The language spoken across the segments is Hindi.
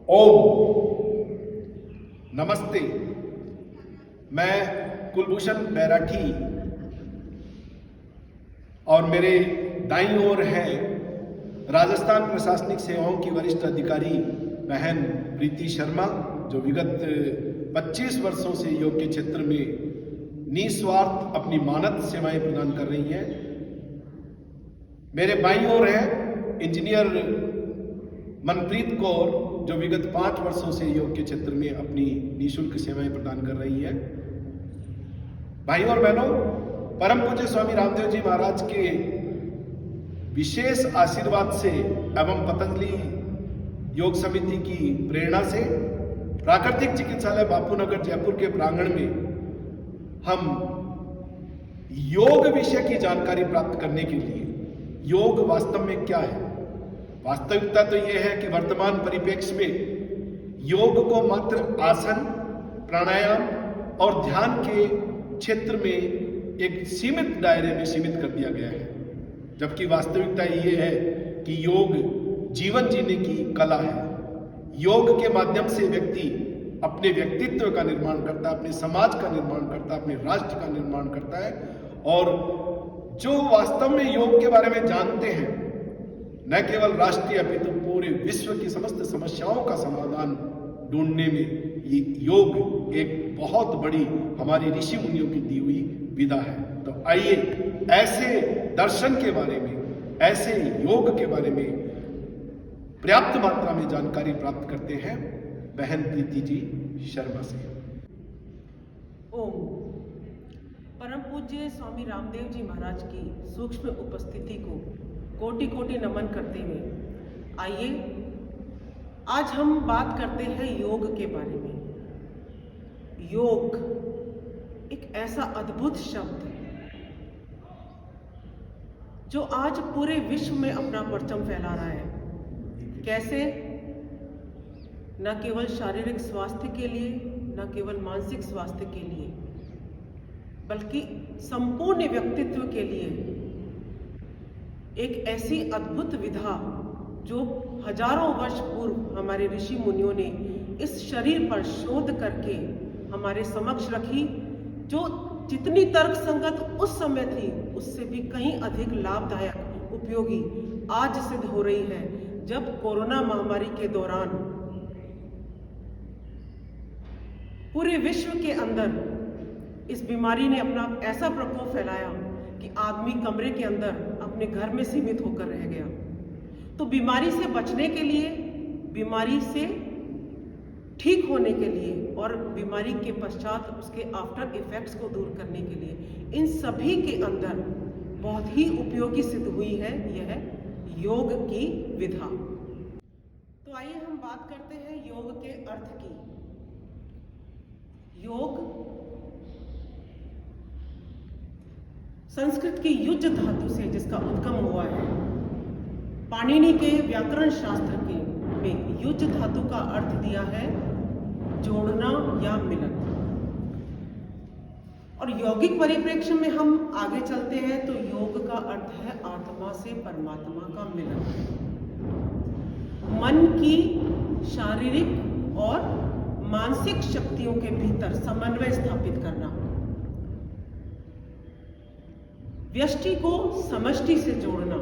ओम नमस्ते। मैं कुलभूषण बैराठी और मेरे दाईं ओर है राजस्थान प्रशासनिक सेवाओं की वरिष्ठ अधिकारी बहन प्रीति शर्मा, जो विगत 25 वर्षों से योग के क्षेत्र में निस्वार्थ अपनी मानद सेवाएं प्रदान कर रही हैं। मेरे बाईं ओर है इंजीनियर मनप्रीत कौर, जो विगत 5 वर्षों से योग के क्षेत्र में अपनी निःशुल्क सेवाएं प्रदान कर रही है। भाइयों और बहनों, परम पूज्य स्वामी रामदेव जी महाराज के विशेष आशीर्वाद से एवं पतंजलि योग समिति की प्रेरणा से प्राकृतिक चिकित्सालय बापूनगर जयपुर के प्रांगण में हम योग विषय की जानकारी प्राप्त करने के लिए, योग वास्तव में क्या है, वास्तविकता तो यह है कि वर्तमान परिप्रेक्ष्य में योग को मात्र आसन, प्राणायाम और ध्यान के क्षेत्र में एक सीमित दायरे में सीमित कर दिया गया है, जबकि वास्तविकता ये है कि योग जीवन जीने की कला है। योग के माध्यम से व्यक्ति अपने व्यक्तित्व का निर्माण करता है, अपने समाज का निर्माण करता है, अपने राष्ट्र का निर्माण करता है। और जो वास्तव में योग के बारे में जानते हैं, न केवल राष्ट्रीय अपितु पूरे विश्व की समस्त समस्याओं का समाधान ढूंढने में ये योग एक बहुत बड़ी हमारी ऋषि मुनियों की दी हुई विधा है। तो आइए ऐसे दर्शन के बारे में, ऐसे योग के बारे में पर्याप्त मात्रा में जानकारी प्राप्त करते हैं बहन प्रीति जी शर्मा से। ओम। परम पूज्य स्वामी रामदेव जी महाराज की सूक्ष्म उपस्थिति को कोटि कोटि नमन करते हुए आइए आज हम बात करते हैं योग के बारे में। योग एक ऐसा अद्भुत शब्द जो आज पूरे विश्व में अपना परचम फैला रहा है। कैसे? न केवल शारीरिक स्वास्थ्य के लिए, न केवल मानसिक स्वास्थ्य के लिए, बल्कि संपूर्ण व्यक्तित्व के लिए एक ऐसी अद्भुत विधा जो हजारों वर्ष पूर्व हमारे ऋषि मुनियों ने इस शरीर पर शोध करके हमारे समक्ष रखी, जो जितनी तर्क संगत उस समय थी उससे भी कहीं अधिक लाभदायक, उपयोगी आज सिद्ध हो रही है। जब कोरोना महामारी के दौरान पूरे विश्व के अंदर इस बीमारी ने अपना ऐसा प्रकोप फैलाया कि आदमी कमरे के अंदर अपने घर में सीमित होकर रह गया। तो बीमारी से बचने के लिए, बीमारी से ठीक होने के लिए और बीमारी के पश्चात उसके आफ्टर इफेक्ट्स को दूर करने के लिए, इन सभी के अंदर बहुत ही उपयोगी सिद्ध हुई है यह योग की विधा। तो आइए हम बात करते हैं योग के अर्थ की। योग संस्कृत की युज धातु से जिसका उद्गम हुआ है। पाणिनि के व्याकरण शास्त्र के में युज धातु का अर्थ दिया है जोड़ना या मिलन। और यौगिक परिप्रेक्ष्य में हम आगे चलते हैं तो योग का अर्थ है आत्मा से परमात्मा का मिलन, मन की शारीरिक और मानसिक शक्तियों के भीतर समन्वय स्थापित करना, व्यष्टि को समष्टि से जोड़ना।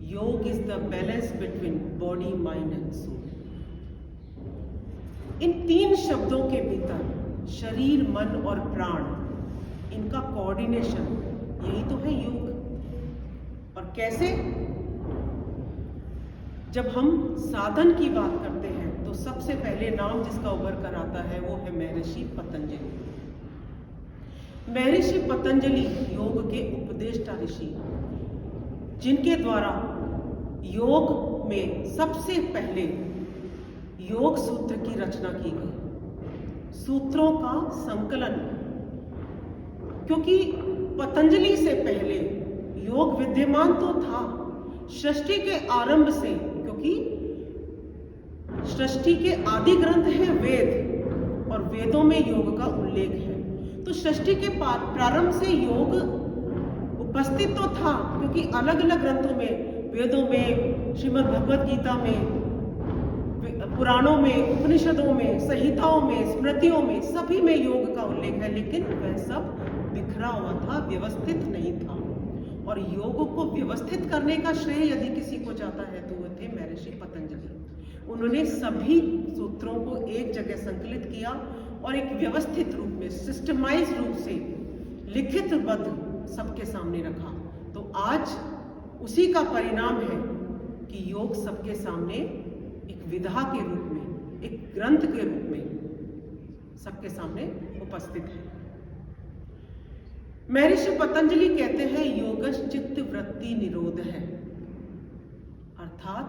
Yoga is the balance between body, mind and soul. इन तीन शब्दों के भीतर शरीर, मन और प्राण, इनका कोऑर्डिनेशन, यही तो है योग। और कैसे? जब हम साधन की बात करते हैं तो सबसे पहले नाम जिसका उभर कर आता है वो है महर्षि पतंजलि। महर्षि पतंजलि योग के उपदेष्टा ऋषि, जिनके द्वारा योग में सबसे पहले योग सूत्र की रचना की गई, सूत्रों का संकलन। क्योंकि पतंजलि से पहले योग विद्यमान तो था सृष्टि के आरंभ से, क्योंकि सृष्टि के आदि ग्रंथ है वेद और वेदों में योग का उल्लेख है। तो सृष्टि के प्रारंभ से योग उपस्थित तो था, क्योंकि अलग अलग ग्रंथों में, वेदों में, श्रीमद् भगवद गीता में, पुराणों में, उपनिषदों में, संहिताओं में, स्मृतियों में, सभी में योग का उल्लेख है, लेकिन वह सब बिखरा हुआ था, व्यवस्थित नहीं था। और योग को व्यवस्थित करने का श्रेय यदि किसी को जाता है तो वो थे महर्षि पतंजलि। उन्होंने सभी सूत्रों को एक जगह संकलित किया और एक व्यवस्थित रूप में, सिस्टमाइज रूप से, लिखितबद्ध सबके सामने रखा। तो आज उसी का परिणाम है कि योग सबके सामने एक विधा के रूप में, एक ग्रंथ के रूप में सबके सामने उपस्थित है। महर्षि पतंजलि कहते हैं योगश चित्त वृत्ति निरोध है, अर्थात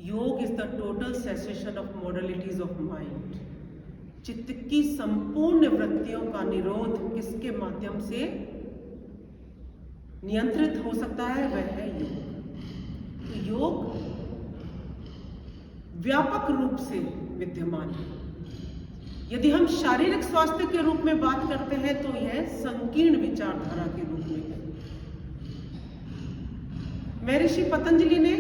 योग is the total cessation of modalities of mind. चित्त की संपूर्ण वृत्तियों का निरोध किसके माध्यम से नियंत्रित हो सकता है? वह है योग। तो योग व्यापक रूप से विद्यमान है। यदि हम शारीरिक स्वास्थ्य के रूप में बात करते हैं तो यह संकीर्ण विचारधारा के रूप में है। महर्षि पतंजलि ने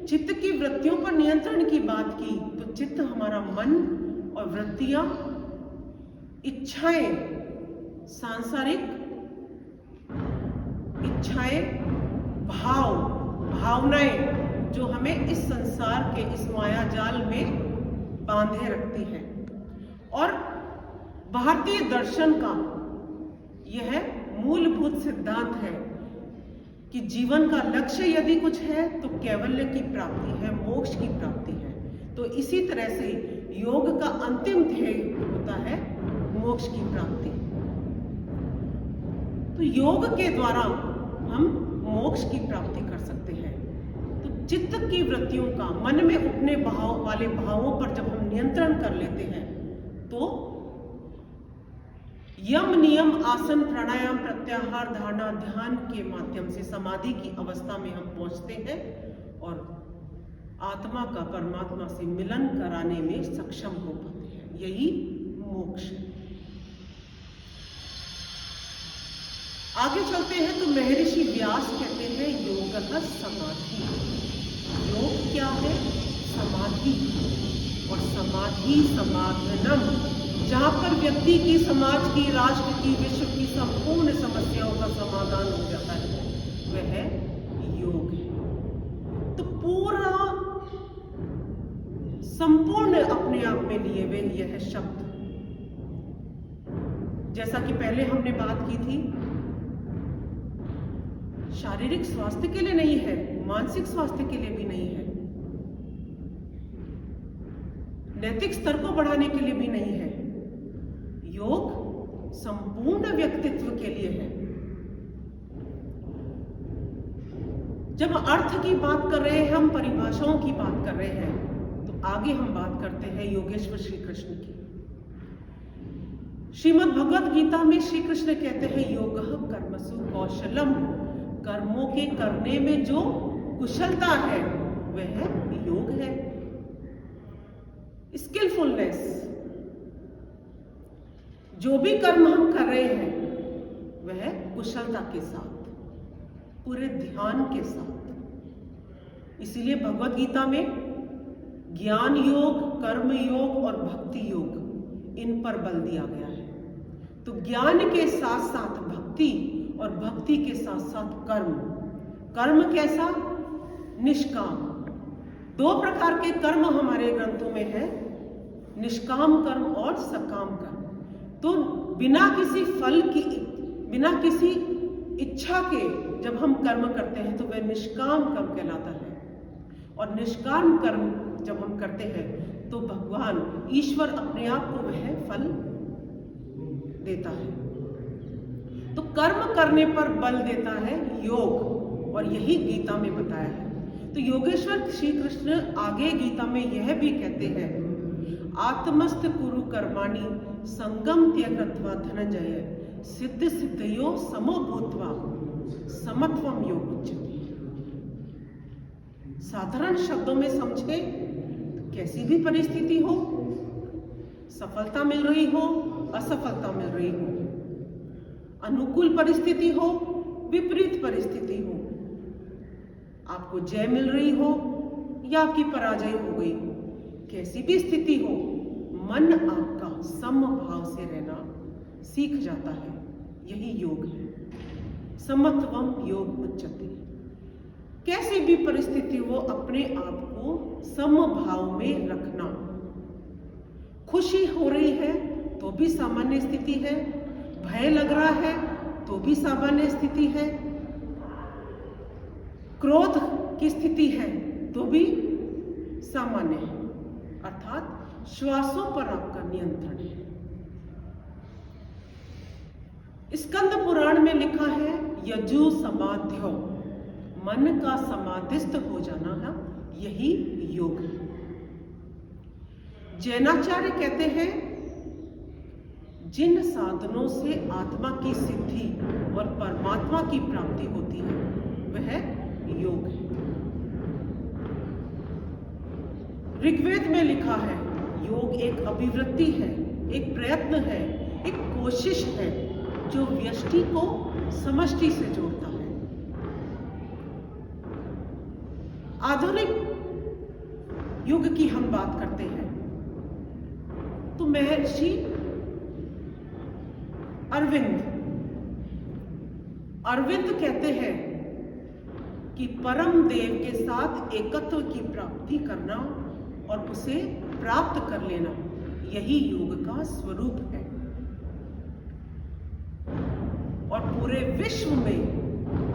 चित्त की वृत्तियों पर नियंत्रण की बात की, तो चित्त हमारा मन और वृत्तियां, इच्छाएं, सांसारिक इच्छाएं, भावनाएं जो हमें इस संसार के, इस माया जाल में बांधे रखती है। और भारतीय दर्शन का यह मूलभूत सिद्धांत है कि जीवन का लक्ष्य यदि कुछ है तो कैवल्य की प्राप्ति है, मोक्ष की प्राप्ति है। तो इसी तरह से योग का अंतिम ध्येय होता है मोक्ष की प्राप्ति। तो योग के द्वारा हम मोक्ष की प्राप्ति कर सकते हैं। तो चित्त की वृत्तियों का, मन में उठने वाले भावों पर जब हम नियंत्रण कर लेते हैं तो यम, नियम, आसन, प्राणायाम, प्रत्याहार, धारणा, ध्यान के माध्यम से समाधि की अवस्था में हम पहुंचते हैं और आत्मा का परमात्मा से मिलन कराने में सक्षम हो पाते हैं। यही मोक्ष है। आगे चलते हैं तो महर्षि व्यास कहते हैं योगः समाधि। योग क्या है? समाधि। और समाधि समाधानम, जहां पर व्यक्ति की, समाज की, राष्ट्र की, विश्व की संपूर्ण समस्याओं का समाधान हो जाता है, वह है योग है। तो पूरा संपूर्ण अपने आप में लिए हुए यह शब्द, जैसा कि पहले हमने बात की थी, शारीरिक स्वास्थ्य के लिए नहीं है, मानसिक स्वास्थ्य के लिए भी नहीं है, नैतिक स्तर को बढ़ाने के लिए भी नहीं है। योग संपूर्ण व्यक्तित्व के लिए है। जब अर्थ की बात कर रहे हैं, हम परिभाषाओं की बात कर रहे हैं, तो आगे हम बात करते हैं योगेश्वर श्री कृष्ण की। श्रीमद् भगवत गीता में श्री कृष्ण कहते हैं योगः कर्मसु कौशलम, कर्मों के करने में जो कुशलता है वह योग है। स्किलफुलनेस, जो भी कर्म हम कर रहे हैं वह कुशलता के साथ, पूरे ध्यान के साथ। इसीलिए भगवत गीता में ज्ञान योग, कर्म योग और भक्ति योग, इन पर बल दिया गया है। तो ज्ञान के साथ साथ भक्ति और भक्ति के साथ साथ कर्म। कर्म कैसा? निष्काम। दो प्रकार के कर्म हमारे ग्रंथों में है, निष्काम कर्म और सकाम कर्म। तो बिना किसी फल की, बिना किसी इच्छा के जब हम कर्म करते हैं तो वह निष्काम कर्म कहलाता है। और निष्काम कर्म जब हम करते हैं तो भगवान ईश्वर अपने आप को वह फल देता है। तो कर्म करने पर बल देता है योग, और यही गीता में बताया है। तो योगेश्वर श्री कृष्ण आगे गीता में यह भी कहते हैं, आत्मस्थ कुरु कर्माणि संगम त्यक्त्वा धनंजय सिद्ध सिद्धयो समो भूत्वा समत्वम योग उच्यते। साधारण शब्दों में समझे तो कैसी भी परिस्थिति हो, सफलता मिल रही हो, असफलता मिल रही हो, अनुकूल परिस्थिति हो, विपरीत परिस्थिति हो, आपको जय मिल रही हो या आपकी पराजय हो गई हो, कैसी भी स्थिति हो, मन आपका समभाव से रहना सीख जाता है। यही योग है। समत्वम योग उच्यते। कैसी भी परिस्थिति हो, अपने आप को समभाव में रखना। खुशी हो रही है तो भी सामान्य स्थिति है, भय लग रहा है तो भी सामान्य स्थिति है, क्रोध की स्थिति है तो भी सामान्य है। अर्थात श्वासों पर आपका नियंत्रण है। स्कंद पुराण में लिखा है यजु समाध्यो, मन का समाधिस्थ हो जाना है, यही योग है। जैनाचार्य कहते हैं जिन साधनों से आत्मा की सिद्धि और परमात्मा की प्राप्ति होती है वह योग है। ऋग्वेद में लिखा है योग एक अभिवृत्ति है, एक प्रयत्न है, एक कोशिश है जो व्यष्टि को समष्टि से जोड़ता है। आधुनिक युग की हम बात करते हैं तो महर्षि अरविंद कहते हैं कि परम देव के साथ एकत्व की प्राप्ति करना और उसे प्राप्त कर लेना, यही योग का स्वरूप है। और पूरे विश्व में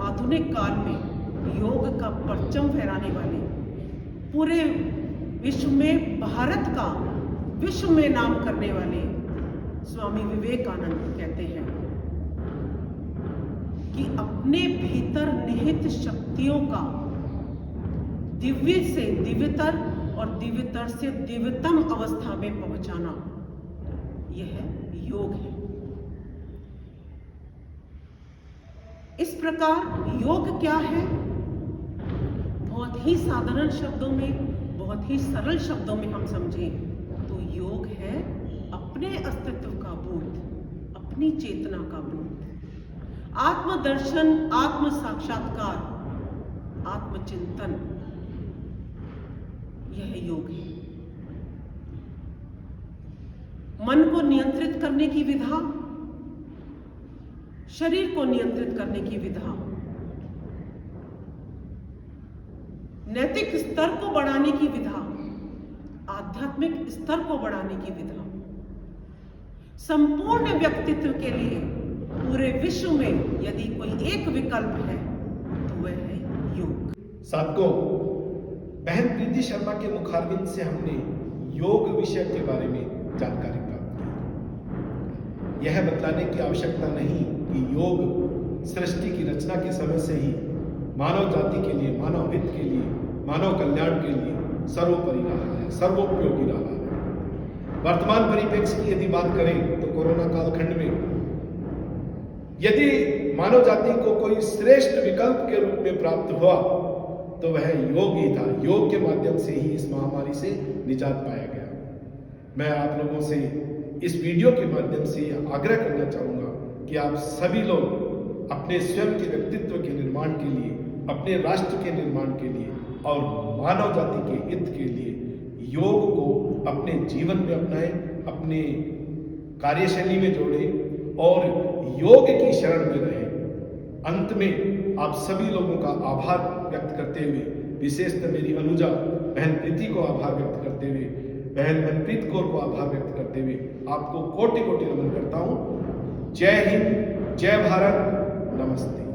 आधुनिक काल में योग का परचम फहराने वाले, पूरे विश्व में भारत का विश्व में नाम करने वाले स्वामी विवेकानंद कहते हैं कि अपने भीतर निहित शक्तियों का दिव्य से दिव्यतर और दिव्यतर से दिव्यतम अवस्था में पहुंचाना, यह योग है। इस प्रकार योग क्या है? बहुत ही साधारण शब्दों में, बहुत ही सरल शब्दों में हम समझें तो योग है अपने अस्तित्व का बोध, अपनी चेतना का बोध, आत्मदर्शन, आत्म साक्षात्कार, आत्मचिंतन, यह योग है। मन को नियंत्रित करने की विधा, शरीर को नियंत्रित करने की विधा, नैतिक स्तर को बढ़ाने की विधा, आध्यात्मिक स्तर को बढ़ाने की विधा, संपूर्ण व्यक्तित्व के लिए पूरे विश्व में यदि कोई एक विकल्प है तो वह है योग। साथियों, बहन प्रीति शर्मा के मुखारबिंद से हमने योग विषय के बारे में जानकारी प्राप्त की। यह बतलाने की आवश्यकता नहीं कि योग सृष्टि की रचना के समय से ही मानव जाति के लिए, मानव हित के लिए, मानव कल्याण के लिए सर्वोपरि रहा है, सर्वोपयोगी रहा है। वर्तमान परिप्रेक्ष्य की यदि बात करें तो कोरोना कालखंड में यदि मानव जाति को कोई श्रेष्ठ विकल्प के रूप में प्राप्त हुआ तो वह योग ही था। योग के माध्यम से ही इस महामारी से निजात पाया गया। मैं आप लोगों से इस वीडियो के माध्यम से आग्रह करना चाहूंगा कि आप सभी लोग अपने स्वयं के व्यक्तित्व के निर्माण के लिए, अपने राष्ट्र के निर्माण के लिए और मानव जाति के हित के लिए योग को अपने जीवन में अपनाएं, अपने कार्यशैली में जोड़ें और योग की शरण में रहें। अंत में आप सभी लोगों का आभार व्यक्त करते हुए, विशेषतः मेरी अनुजा बहन प्रीति को आभार व्यक्त करते हुए, बहन मनप्रीत कौर को आभार व्यक्त करते हुए आपको कोटि कोटि नमन करता हूं। जय हिंद, जय भारत, नमस्ते।